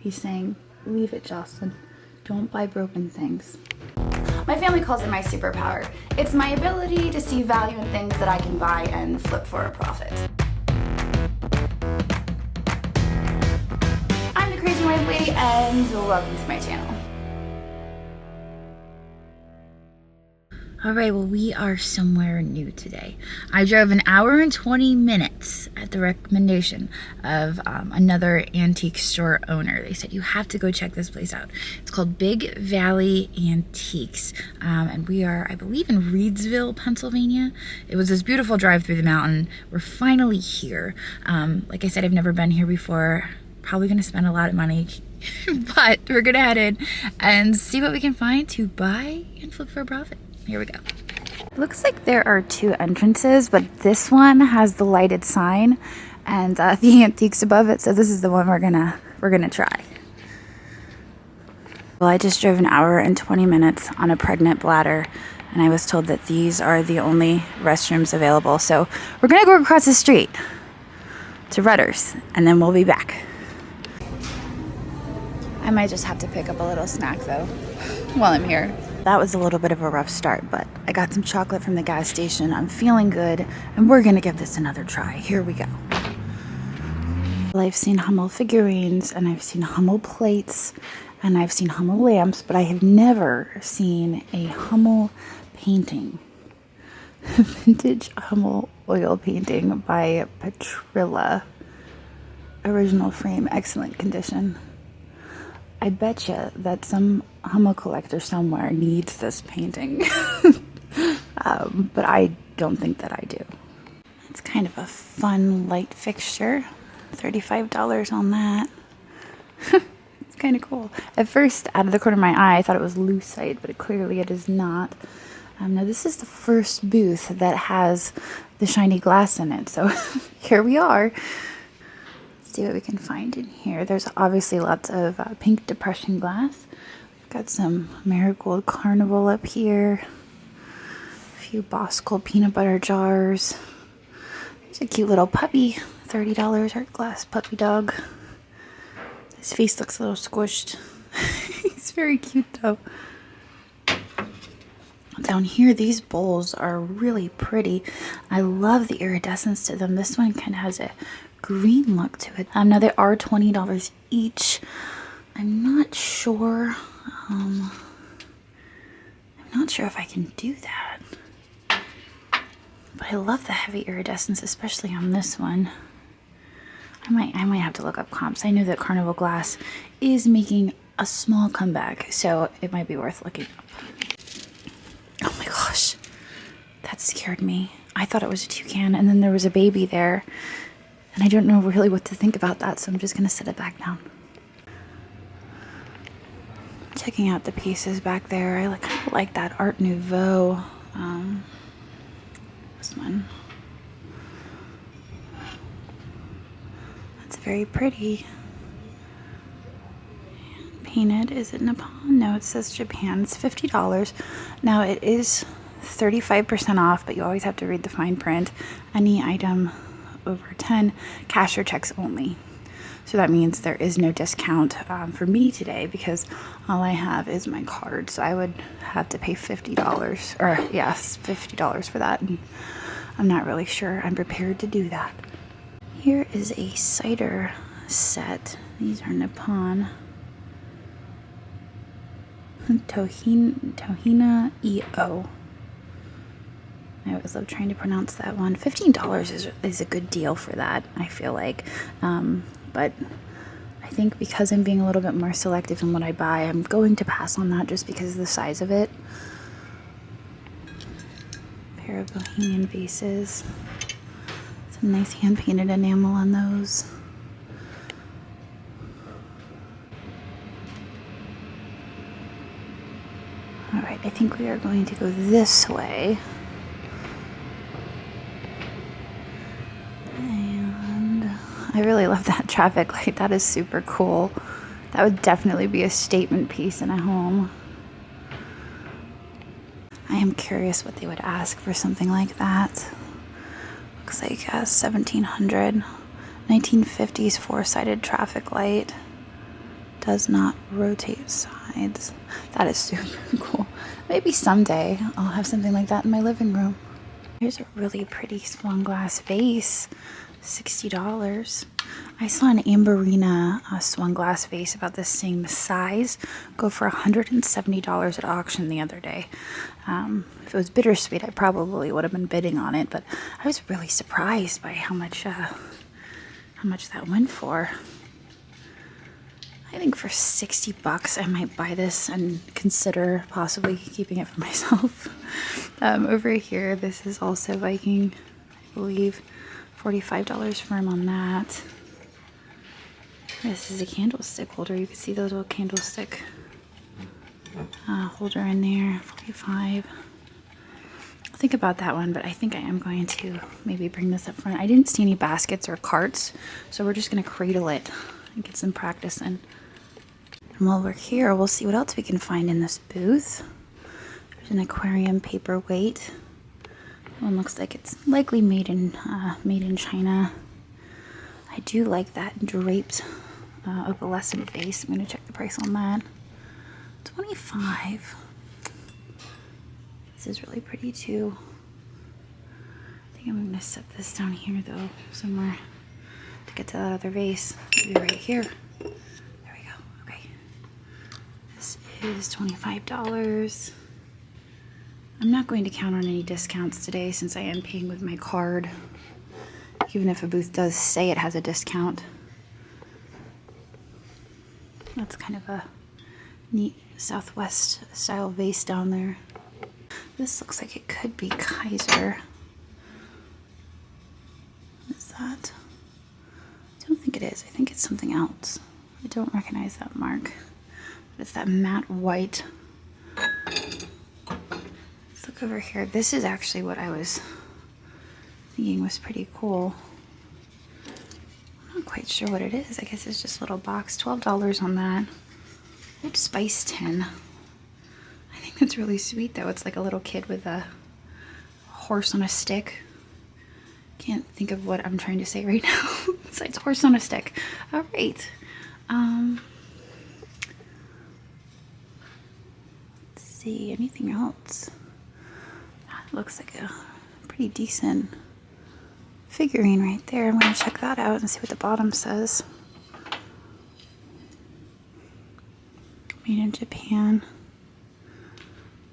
He's saying, leave it, Jocelyn. Don't buy broken things. My family calls it my superpower. It's my ability to see value in things that I can buy and flip for a profit. I'm the Crazy Wife Lady, and welcome to my channel. Alright, well, we are somewhere new today. I drove an hour and 20 minutes at the recommendation of another antique store owner. They said, you have to go check this place out. It's called Big Valley Antiques, and we are, I believe, in Reedsville, Pennsylvania. It was this beautiful drive through the mountain. We're finally here. Like I said, I've never been here before. Probably going to spend a lot of money, but we're going to head in and see what we can find to buy and flip for a profit. Here we go. Looks like there are two entrances, but this one has the lighted sign and the antiques above it, so this is the one we're gonna try. Well, I just drove an hour and 20 minutes on a pregnant bladder, and I was told that these are the only restrooms available, so we're gonna go across the street to Rutter's, and then we'll be back. I might just have to pick up a little snack though while I'm here. That was a little bit of a rough start, but I got some chocolate from the gas station. I'm feeling good, and we're gonna give this another try. Here we go. Well, I've seen Hummel figurines, and I've seen Hummel plates, and I've seen Hummel lamps, but I have never seen a Hummel painting. Vintage Hummel oil painting by Petrilla. Original frame, excellent condition. I betcha that some Hummel collector somewhere needs this painting, but I don't think that I do. It's kind of a fun light fixture, $35 on that. It's kind of cool. At first, out of the corner of my eye, I thought it was lucite, but clearly it is not. Now this is the first booth that has the shiny glass in it, so here we are. See what we can find in here. There's obviously lots of pink depression glass. We've got some marigold carnival up here. A few Bosco peanut butter jars. There's a cute little puppy, $30 art glass puppy dog. His face looks a little squished. He's very cute though. Down here, these bowls are really pretty. I love the iridescence to them. This one kind of has a green look to it. Now they are $20 each. I'm not sure. I'm not sure if I can do that. But I love the heavy iridescence, especially on this one. I might have to look up comps. I know that Carnival Glass is making a small comeback, so it might be worth looking up. Oh my gosh, that scared me. I thought it was a toucan, and then there was a baby there. And I don't know really what to think about that, so I'm just gonna set it back down. Checking out the pieces back there. I kind of like that Art Nouveau. This one. That's very pretty. Painted. Is it Nippon? No, it says Japan. It's $50. Now it is 35% off, but you always have to read the fine print. Any item over 10, cash or checks only. So that means there is no discount for me today because all I have is my card. So I would have to pay $50, or yes, $50 for that. And I'm not really sure I'm prepared to do that. Here is a cider set. These are Nippon. Tohina EO. I always love trying to pronounce that one. $15 is a good deal for that, I feel like. But I think because I'm being a little bit more selective in what I buy, I'm going to pass on that just because of the size of it. A pair of Bohemian vases. Some nice hand-painted enamel on those. Alright, I think we are going to go this way. I really love that traffic light. That is super cool. That would definitely be a statement piece in a home. I am curious what they would ask for something like that. Looks like a 1700, 1950s four-sided traffic light. Does not rotate sides. That is super cool. Maybe someday I'll have something like that in my living room. Here's a really pretty swung glass vase, $60. I saw an Amberina swung glass vase about the same size go for $170 at auction the other day. If it was bittersweet, I probably would have been bidding on it, but I was really surprised by how much that went for. I think for $60 I might buy this and consider possibly keeping it for myself. Over here, this is also Viking, I believe. $45 for him on that. This is a candlestick holder. You can see the little candlestick holder in there, $45. I'll think about that one, but I think I am going to maybe bring this up front. I didn't see any baskets or carts, so we're just going to cradle it and get some practice in. And while we're here, we'll see what else we can find in this booth. There's an Aquarium Paperweight. One looks like it's likely made in China. I do like that draped opalescent vase. I'm going to check the price on that. $25. This is really pretty too. I think I'm going to set this down here though, somewhere to get to that other vase. Maybe right here. There we go. Okay. This is $25. I'm not going to count on any discounts today since I am paying with my card, even if a booth does say it has a discount. That's kind of a neat Southwest style vase down there. This looks like it could be Kaiser. What is that? I don't think it is. I think it's something else. I don't recognize that mark. But it's that matte white. Let's look over here. This is actually what I was thinking was pretty cool. I'm not quite sure what it is. I guess it's just a little box. $12 on that. Old Spice tin. I think that's really sweet though. It's like a little kid with a horse on a stick. Can't think of what I'm trying to say right now. Besides horse on a stick. All right. Let's see, anything else? That looks like a pretty decent figurine right there. I'm going to check that out and see what the bottom says. Made in Japan.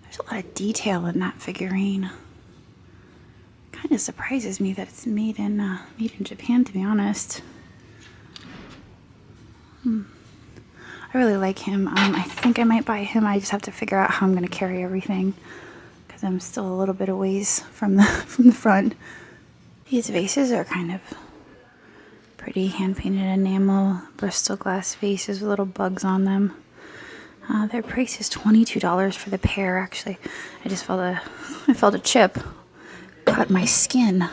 There's a lot of detail in that figurine. Kind of surprises me that it's made in Japan, to be honest. I really like him. I think I might buy him. I just have to figure out how I'm going to carry everything because I'm still a little bit a ways from the front. These vases are kind of pretty, hand-painted enamel, Bristol glass vases with little bugs on them. Their price is $22 for the pair. Actually, I felt a chip cut my skin,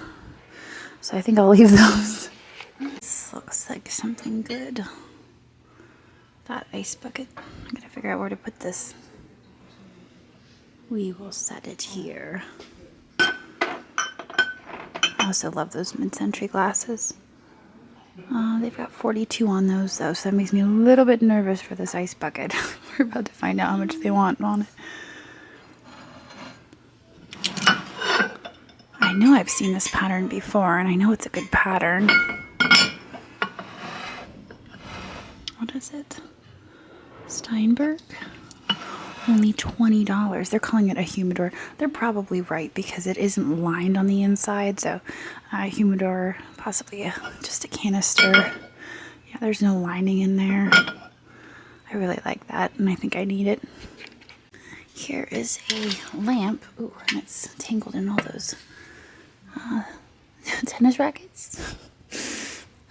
so I think I'll leave those. This looks like something good. That ice bucket. I'm gonna figure out where to put this. We will set it here. I also love those mid-century glasses. They've got 42 on those though, so that makes me a little bit nervous for this ice bucket. We're about to find out how much they want on it. I know I've seen this pattern before, and I know it's a good pattern. What is it? Steinberg? Only $20. They're calling it a humidor. They're probably right because it isn't lined on the inside, so humidor, possibly just a canister. Yeah, there's no lining in there. I really like that, and I think I need it. Here is a lamp. Ooh, and it's tangled in all those tennis rackets.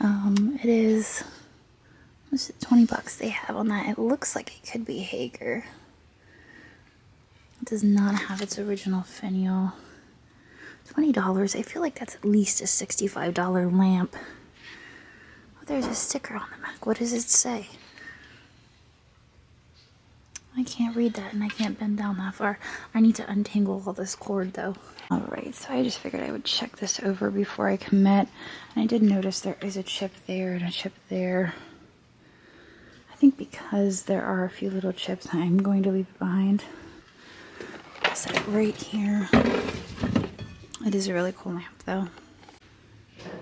It is, what's it, $20 they have on that. It looks like it could be Hager. It does not have its original finial. $20. I feel like that's at least a $65 lamp. Oh, there's a sticker on the back. What does it say? I can't read that, and I can't bend down that far. I need to untangle all this cord though. Alright, so I just figured I would check this over before I commit. And I did notice there is a chip there and a chip there. I think because there are a few little chips, I'm going to leave it behind. I'll set it right here. It is a really cool lamp though.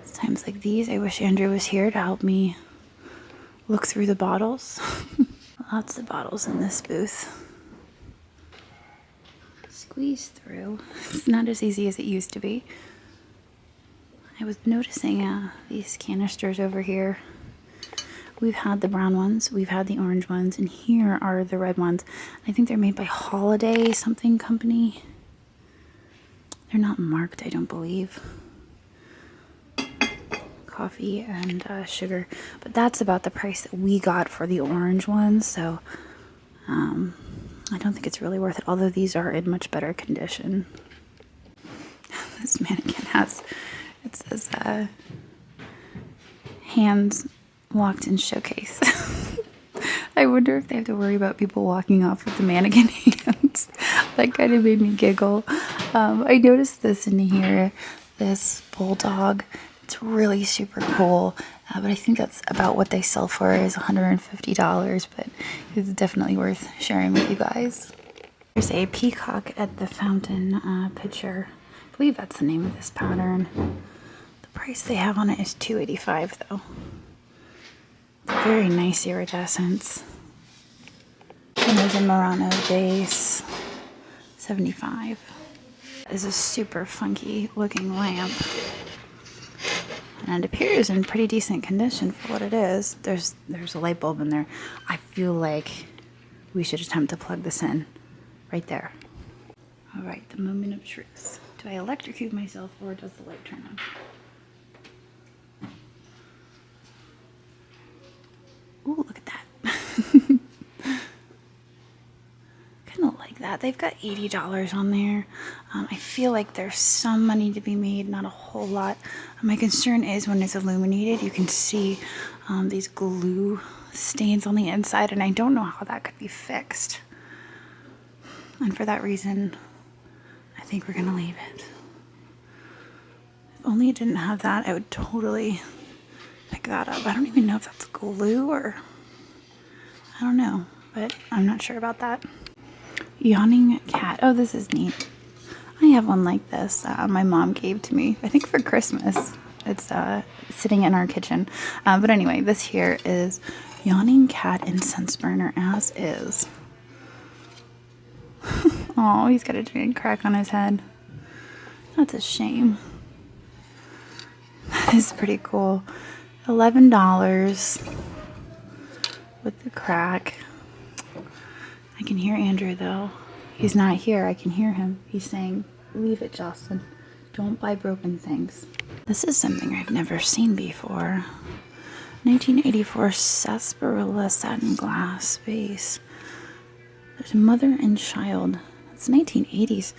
It's times like these, I wish Andrew was here to help me look through the bottles. Lots of bottles in this booth. Squeeze through. It's not as easy as it used to be. I was noticing these canisters over here. We've had the brown ones, we've had the orange ones, and here are the red ones. I think they're made by Holiday something company. They're not marked, I don't believe. Coffee and sugar, but that's about the price that we got for the orange ones, so I don't think it's really worth it, although these are in much better condition. This mannequin has, it says hands locked in showcase. I wonder if they have to worry about people walking off with the mannequin hands. That kind of made me giggle. I noticed this in here, this bulldog. It's really super cool, but I think that's about what they sell for, is $150, but it's definitely worth sharing with you guys. There's a peacock at the fountain pitcher. I believe that's the name of this pattern. The price they have on it is $285 though. Very nice iridescence. And there's a Murano vase, $75. This is a super funky looking lamp. And it appears in pretty decent condition for what it is. There's a light bulb in there. I feel like we should attempt to plug this in right there. All right, the moment of truth. Do I electrocute myself or does the light turn on? Ooh, look at that. Kind of like that. They've got $80 on there. I feel like there's some money to be made, not a whole lot. My concern is when it's illuminated, you can see these glue stains on the inside, and I don't know how that could be fixed. And for that reason, I think we're gonna leave it. If only it didn't have that, I would totally pick that up. I don't even know if that's glue or I don't know, but I'm not sure about that. Yawning cat. Oh, this is neat. I have one like this. My mom gave to me, I think for Christmas. It's sitting in our kitchen. But anyway, this here is Yawning cat incense burner as is. Oh, he's got a giant crack on his head. That's a shame. That is pretty cool. $11 with the crack. I can hear Andrew though. He's not here. I can hear him. He's saying, "Leave it, Jocelyn. Don't buy broken things." This is something I've never seen before. 1984 sarsaparilla satin glass vase. There's a mother and child. It's 1980s.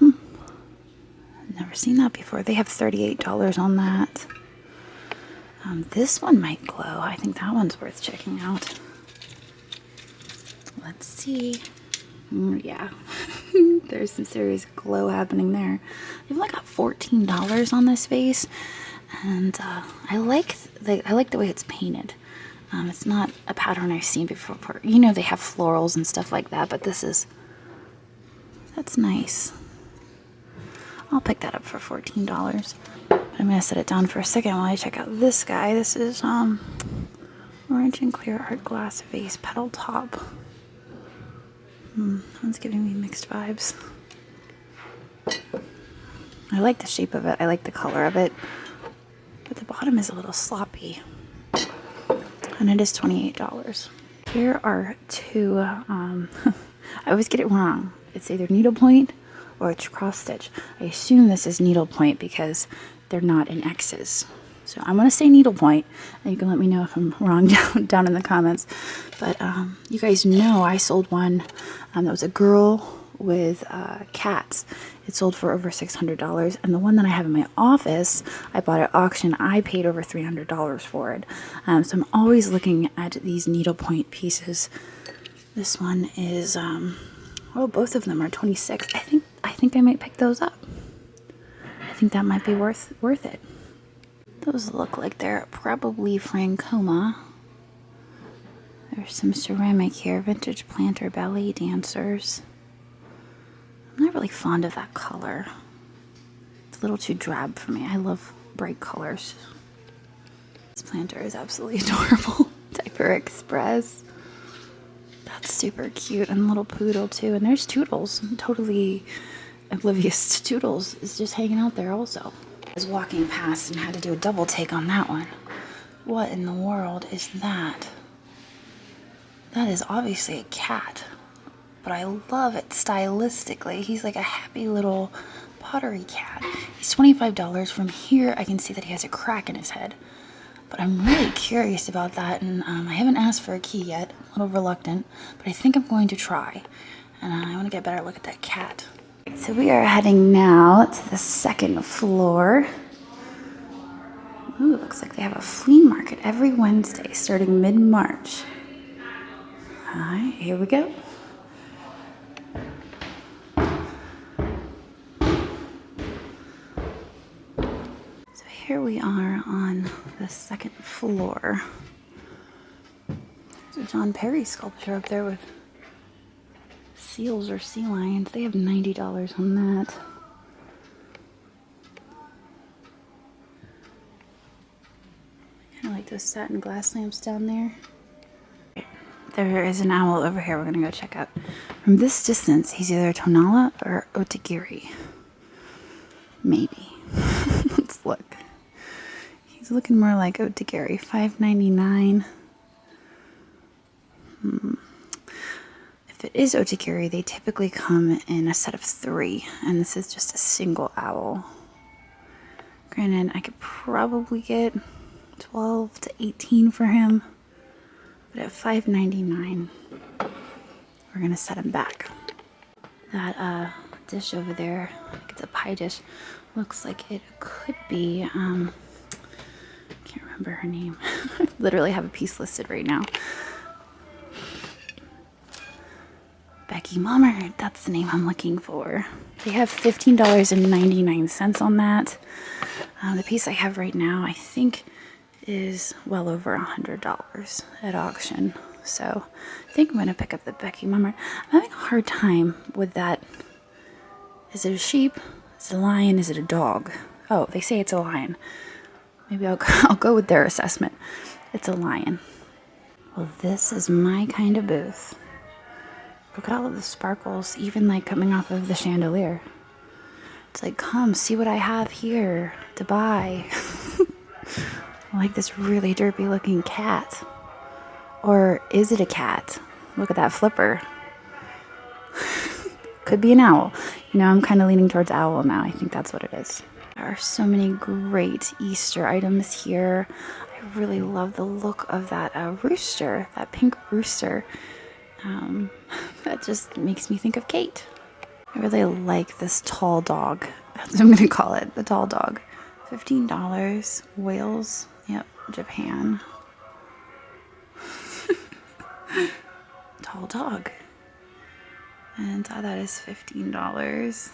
I've never seen that before. They have $38 on that. This one might glow. I think that one's worth checking out. Let's see. Yeah, there's some serious glow happening there. They've only got $14 on this vase, and I like the way it's painted. It's not a pattern I've seen before. You know, they have florals and stuff like that, but that's nice. I'll pick that up for $14. I'm gonna set it down for a second while I check out this guy. This is orange and clear art glass vase, petal top. That one's giving me mixed vibes. I like the shape of it. I like the color of it. But the bottom is a little sloppy. And it is $28. Here are two, I always get it wrong. It's either needlepoint or it's cross stitch. I assume this is needlepoint because they're not in X's. So I'm going to say needlepoint, and you can let me know if I'm wrong down in the comments. But you guys know I sold one that was a girl with cats. It sold for over $600, and the one that I have in my office, I bought at auction. I paid over $300 for it. So I'm always looking at these needlepoint pieces. This one is, oh, both of them are 26. I think I might pick those up. I think that might be worth it. Those look like they're probably Francoma. There's some ceramic here, vintage planter, ballet dancers. I'm not really fond of that color. It's a little too drab for me. I love bright colors. This planter is absolutely adorable. Diaper Express. That's super cute. And a little poodle too. And there's Toodles. I'm totally oblivious to Toodles. Is just hanging out there also. I was walking past and had to do a double take on that one. What in the world is that? That is obviously a cat. But I love it stylistically. He's like a happy little pottery cat. He's $25. From here I can see that he has a crack in his head. But I'm really curious about that, and I haven't asked for a key yet. A little reluctant, but I think I'm going to try. And I want to get a better look at that cat. So we are heading now to the second floor. Ooh, looks like they have a flea market every Wednesday starting mid-March. All right, here we go. So here we are on the second floor. There's a John Perry sculpture up there with seals or sea lions. They have $90 on that. Kind of like those satin glass lamps down there. There is an owl over here we're gonna go check out. From this distance, he's either Tonala or Otagiri. Maybe. Let's look. He's looking more like Otagiri. $5.99. If it is Otagiri, they typically come in a set of 3, and this is just a single owl. Granted, I could probably get 12 to 18 for him, but at $5.99, we're gonna set him back. That dish over there, I think it's a pie dish, looks like it could be, can't remember her name. I literally have a piece listed right now. Becky Mummer, that's the name I'm looking for. They have $15.99 on that. The piece I have right now, I think, is well over $100 at auction. So I think I'm going to pick up the Becky Mummer. I'm having a hard time with that. Is it a sheep? Is it a lion? Is it a dog? Oh, they say it's a lion. Maybe I'll go with their assessment. It's a lion. Well, this is my kind of booth. Look at all of the sparkles, even like coming off of the chandelier. It's like, come see what I have here to buy. I like this really derpy looking cat. Or is it a cat? Look at that flipper. Could be an owl. You know, I'm kind of leaning towards owl now. I think that's what it is. There are so many great Easter items here. I really love the look of that rooster, that pink rooster. That just makes me think of Kate. I really like this tall dog. That's what I'm going to call it, the tall dog. $15. Wales. Yep, Japan. Tall dog. And that is $15.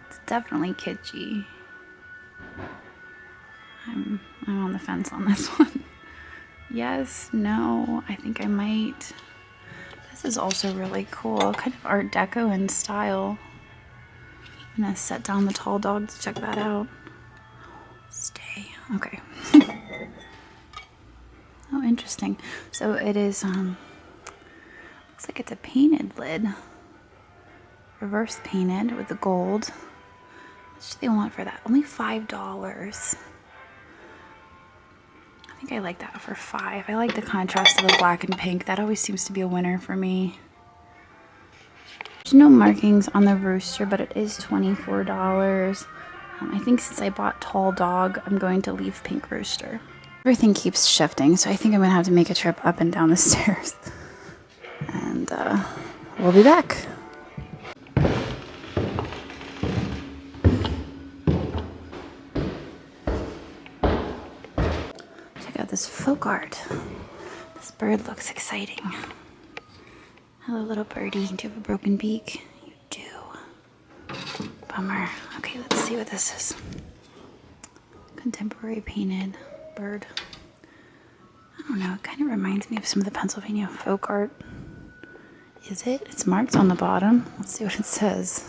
It's definitely kitschy. I'm on the fence on this one. Yes, no, I think I might. This is also really cool, kind of Art Deco in style. I'm gonna set down the tall dog to check that out. Stay, okay. Oh, interesting. So it is, looks like it's a painted lid. Reverse painted with the gold. How much do they want for that? Only $5. I think I like that for $5. I like the contrast of the black and pink. That always seems to be a winner for me. There's no markings on the rooster, but it is $24. I think since I bought tall dog, I'm going to leave pink rooster. Everything keeps shifting, so I think I'm going to have to make a trip up and down the stairs. And we'll be back. This folk art. This bird looks exciting. Hello, little birdie. Do you have a broken beak? You do. Bummer. Okay, let's see what this is. Contemporary painted bird. don't know, it kind of reminds me of some of the Pennsylvania folk art. Is it? It's marked on the bottom. Let's see what it says.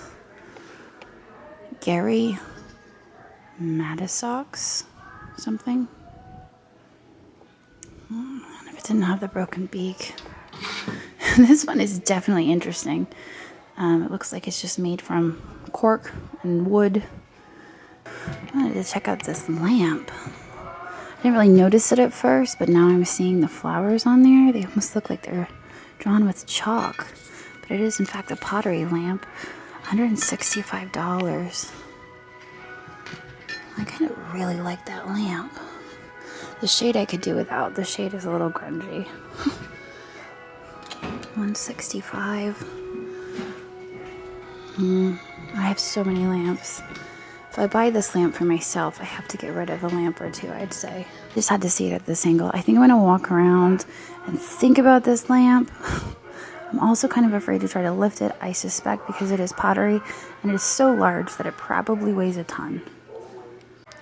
Gary Madisocks something. If it didn't have the broken beak. This one is definitely interesting. It looks like it's just made from cork and wood. I wanted to check out this lamp. I didn't really notice it at first, but now I'm seeing the flowers on there. They almost look like they're drawn with chalk. But it is in fact a pottery lamp. $165. I kind of really like that lamp. The shade I could do without. The shade is a little grungy. $165. I have so many lamps. If I buy this lamp for myself, I have to get rid of a lamp or two, I'd say. Just had to see it at this angle. I think I'm going to walk around and think about this lamp. I'm also kind of afraid to try to lift it, I suspect, because it is pottery, and it is so large that it probably weighs a ton.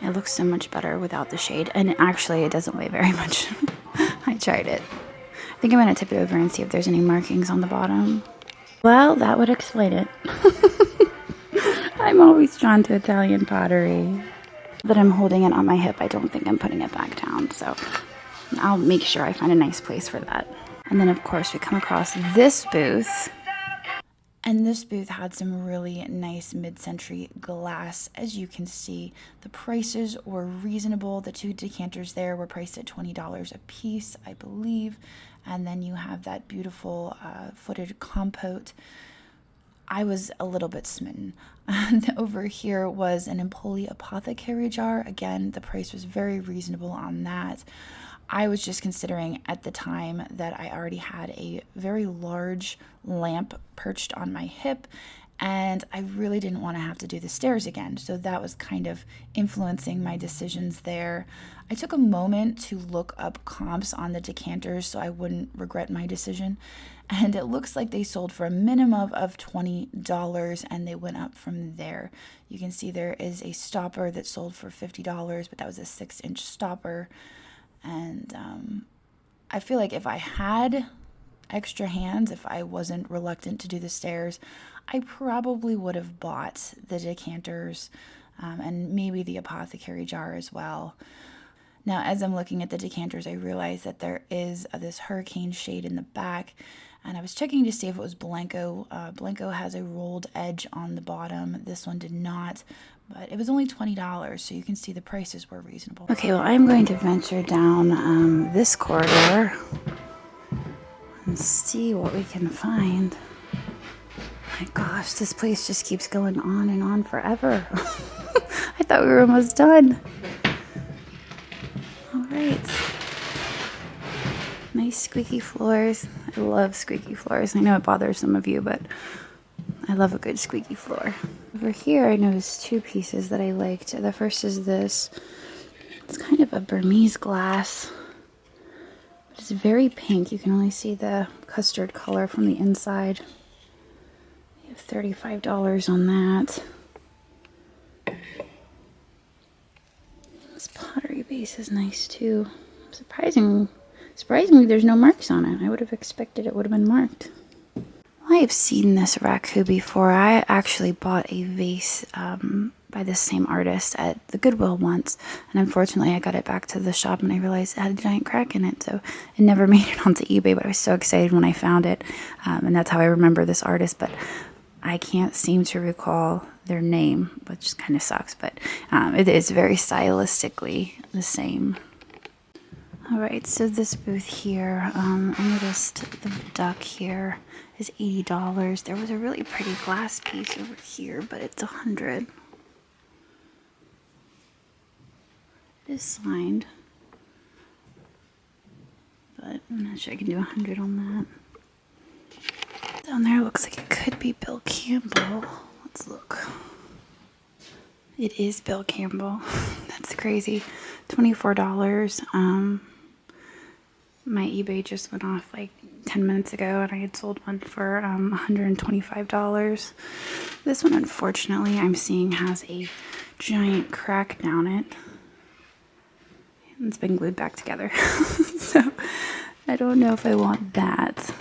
It looks so much better without the shade, and actually it doesn't weigh very much. I tried it. I think I'm going to tip it over and see if there's any markings on the bottom. Well, that would explain it. I'm always drawn to Italian pottery. But I'm holding it on my hip. I don't think I'm putting it back down, so I'll make sure I find a nice place for that. And then, of course, we come across this booth. And this booth had some really nice mid-century glass. As you can see, the prices were reasonable. The two decanters there were priced at $20 a piece, I believe. And then you have that beautiful footed compote. I was a little bit smitten. And over here was an Empoli apothecary jar. Again, the price was very reasonable on that. I was just considering at the time that I already had a very large lamp perched on my hip, and I really didn't want to have to do the stairs again. So that was kind of influencing my decisions there. I took a moment to look up comps on the decanters so I wouldn't regret my decision. And it looks like they sold for a minimum of $20, and they went up from there. You can see there is a stopper that sold for $50, but that was a 6-inch stopper. And I feel like if I had extra hands, if I wasn't reluctant to do the stairs, I probably would have bought the decanters and maybe the apothecary jar as well. Now, as I'm looking at the decanters, I realize that there is this hurricane shade in the back, and I was checking to see if it was Blanco. Blanco has a rolled edge on the bottom. This one did not, but it was only $20, so you can see the prices were reasonable. Okay, well, I'm going to venture down this corridor and see what we can find. My gosh, this place just keeps going on and on forever. I thought we were almost done. All right. Nice squeaky floors. I love squeaky floors. I know it bothers some of you, but I love a good squeaky floor. Over here, I noticed two pieces that I liked. The first is this. It's kind of a Burmese glass. It's very pink. You can only see the custard color from the inside. You have $35 on that. This pottery base is nice too. Surprisingly, there's no marks on it. I would have expected it would have been marked. Well, I've seen this raku before. I actually bought a vase by this same artist at the Goodwill once, and unfortunately I got it back to the shop and I realized it had a giant crack in it, so it never made it onto eBay, but I was so excited when I found it, and that's how I remember this artist, but I can't seem to recall their name, which kind of sucks, but it is very stylistically the same. Alright, so this booth here, I noticed the duck here is $80. There was a really pretty glass piece over here, but it's $100. It is signed, but I'm not sure I can do $100 on that. Down there looks like it could be Bill Campbell. Let's look. It is Bill Campbell. That's crazy. $24. My eBay just went off like 10 minutes ago, and I had sold one for $125. This one, unfortunately, I'm seeing has a giant crack down it. It's been glued back together. So I don't know if I want that,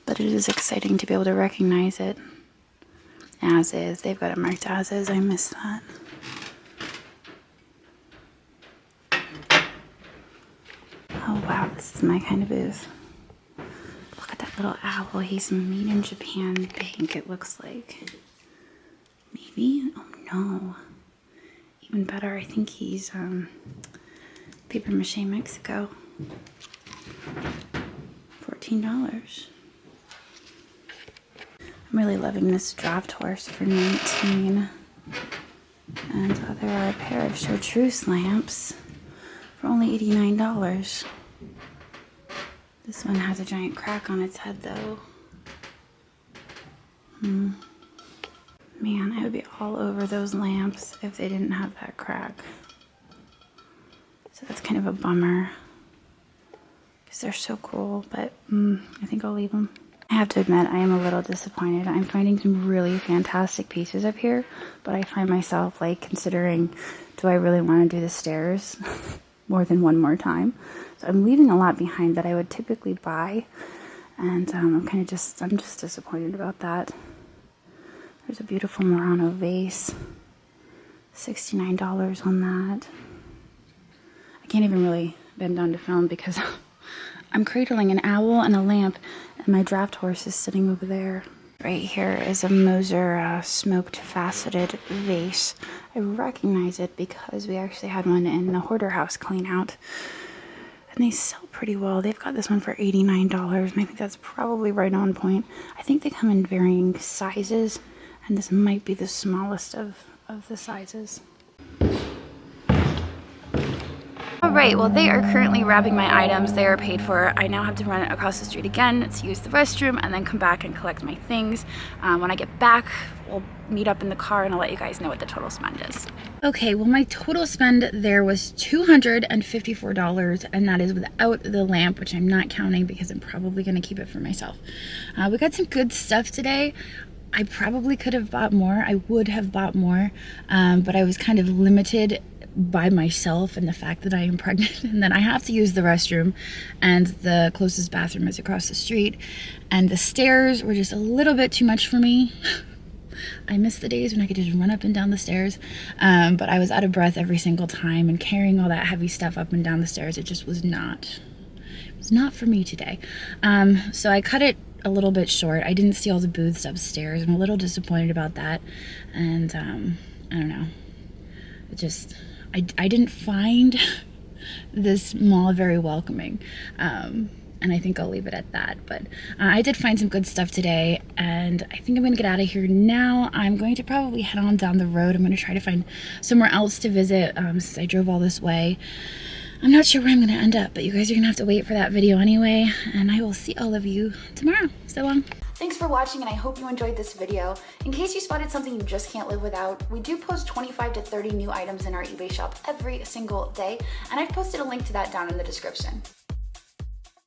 but it is exciting to be able to recognize it as is. They've got it marked as is. I missed that. Oh wow, this is my kind of booth. Look at that little owl. He's made in Japan pink, it looks like. Maybe? Oh no. Even better, I think he's paper mache Mexico. $14. I'm really loving this draft horse for $19. And there are a pair of chartreuse lamps for only $89. This one has a giant crack on its head though. Man, I would be all over those lamps if they didn't have that crack. So that's kind of a bummer, because they're so cool, but I think I'll leave them. I have to admit, I am a little disappointed. I'm finding some really fantastic pieces up here, but I find myself like considering, do I really want to do the stairs more than one more time? So I'm leaving a lot behind that I would typically buy, and I'm just disappointed about that. There's a beautiful Murano vase, $69 on that. I can't even really bend down to film because I'm cradling an owl and a lamp, and my draft horse is sitting over there. Right here is a Moser smoked faceted vase. I recognize it because we actually had one in the hoarder house clean out, and they sell pretty well. They've got this one for $89, and I think that's probably right on point. I think they come in varying sizes, and this might be the smallest of the sizes. Alright, well they are currently wrapping my items. They are paid for. I now have to run across the street again to use the restroom and then come back and collect my things. When I get back, we'll meet up in the car and I'll let you guys know what the total spend is. Okay, well my total spend there was $254, and that is without the lamp, which I'm not counting because I'm probably going to keep it for myself. We got some good stuff today. I probably could have bought more. I would have bought more, but I was kind of limited by myself and the fact that I am pregnant and then I have to use the restroom, and the closest bathroom is across the street, and the stairs were just a little bit too much for me. I miss the days when I could just run up and down the stairs, but I was out of breath every single time, and carrying all that heavy stuff up and down the stairs, it just was not for me today. So I cut it a little bit short. I didn't see all the booths upstairs. I'm a little disappointed about that, and I don't know, it just I didn't find this mall very welcoming, and I think I'll leave it at that. But I did find some good stuff today, and I think I'm gonna get out of here now. I'm going to probably head on down the road. I'm gonna try to find somewhere else to visit, since I drove all this way. I'm not sure where I'm gonna end up, but you guys are gonna have to wait for that video anyway, and I will see all of you tomorrow. So long. Thanks for watching, and I hope you enjoyed this video. In case you spotted something you just can't live without, we do post 25 to 30 new items in our eBay shop every single day, and I've posted a link to that down in the description.